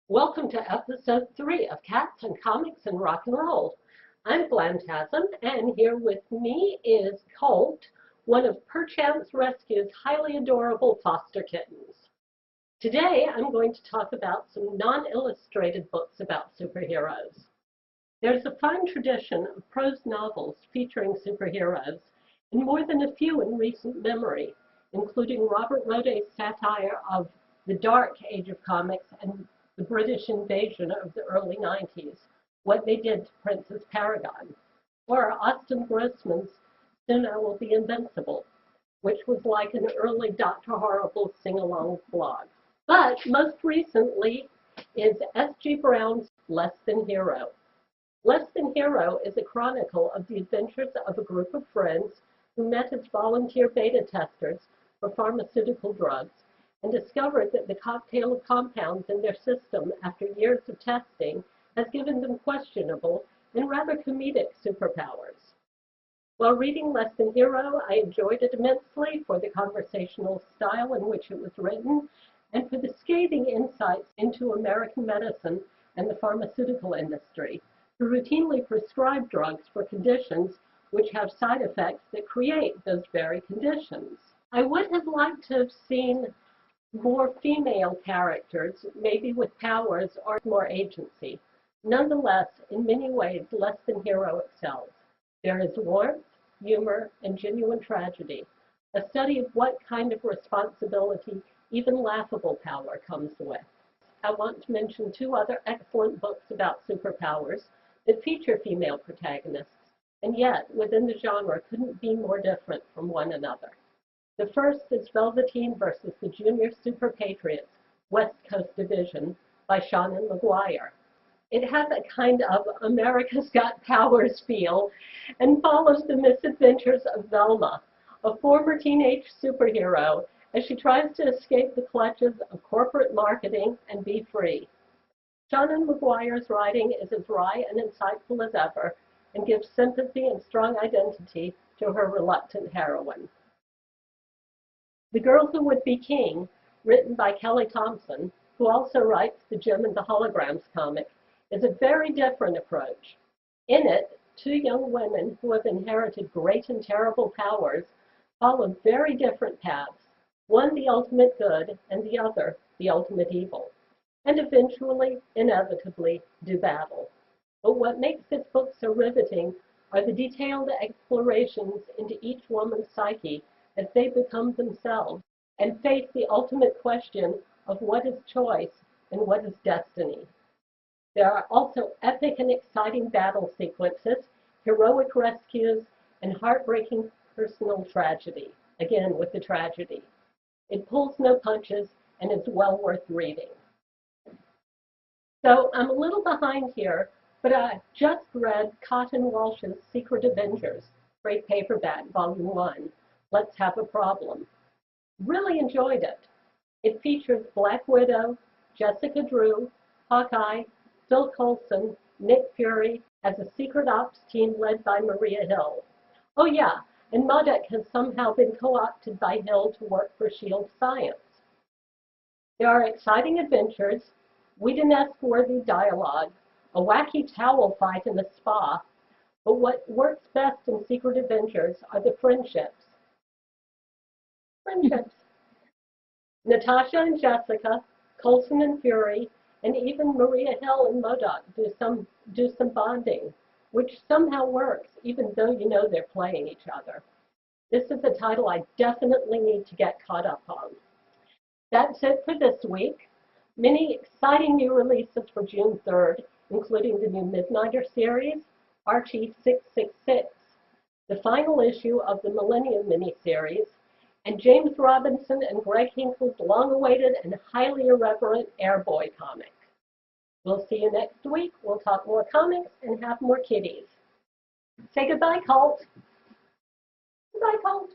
Welcome to episode 3 of Cats and Comics and Rock and Roll. I'm Glantasm, and here with me is Colt, one of Perchance Rescue's highly adorable foster kittens. Today I'm going to talk about some non-illustrated books about superheroes. There's a fine tradition of prose novels featuring superheroes, and more than a few in recent memory, including Robert Roday's satire of the dark age of comics and the British invasion of the early 90s, What They Did to Princess Paragon, or Austin Grossman's Soon I Will Be Invincible, which was like an early Dr. Horrible sing-along blog. But most recently is S.G. Brown's Less Than Hero. Less Than Hero is a chronicle of the adventures of a group of friends who met as volunteer beta testers for pharmaceutical drugs and discovered that the cocktail of compounds in their system after years of testing has given them questionable and rather comedic superpowers. While reading Less Than Hero, I enjoyed it immensely for the conversational style in which it was written and for the scathing insights into American medicine and the pharmaceutical industry, who routinely prescribe drugs for conditions which have side effects that create those very conditions. I would have liked to have seen more female characters, maybe with powers or more agency. Nonetheless, in many ways, Less Than Hero excels. There is warmth, humor, and genuine tragedy, a study of what kind of responsibility even laughable power comes with. I want to mention two other excellent books about superpowers that feature female protagonists, and yet, within the genre, couldn't be more different from one another. The first is Velveteen versus the Junior Super Patriots, West Coast Division by Seanan McGuire. It has a kind of America's Got Powers feel and follows the misadventures of Velma, a former teenage superhero, as she tries to escape the clutches of corporate marketing and be free. Seanan McGuire's writing is as wry and insightful as ever and gives sympathy and strong identity to her reluctant heroine. The Girl Who Would Be King, written by Kelly Thompson, who also writes the Jim and the Holograms comic, is a very different approach. In it, two young women who have inherited great and terrible powers follow very different paths, one the ultimate good and the other the ultimate evil, and eventually, inevitably, do battle. But what makes this book so riveting are the detailed explorations into each woman's psyche as they become themselves and face the ultimate question of what is choice and what is destiny. There are also epic and exciting battle sequences, heroic rescues, and heartbreaking personal tragedy, again with the tragedy. It pulls no punches and is well worth reading. So I'm a little behind here, but I just read Cotton Walsh's Secret Avengers, trade paperback, Volume 1. Let's Have a Problem. Really enjoyed it. It features Black Widow, Jessica Drew, Hawkeye, Phil Coulson, Nick Fury as a secret ops team led by Maria Hill. Oh yeah, and Modek has somehow been co-opted by Hill to work for S.H.I.E.L.D. Science. There are exciting adventures, Whedon-esque-worthy dialogue, a wacky towel fight in a spa, but what works best in Secret Avengers are the friendships. Natasha and Jessica, Coulson and Fury, and even Maria Hill and MODOK do some bonding, which somehow works, even though you know they're playing each other. This is a title I definitely need to get caught up on. That's it for this week. Many exciting new releases for June 3rd, including the new Midnighter series, Archie 666, the final issue of the Millennium miniseries, and James Robinson and Greg Hinkle's long-awaited and highly irreverent Airboy comic. We'll see you next week. We'll talk more comics and have more kitties. Say goodbye, Colt. Goodbye, Colt.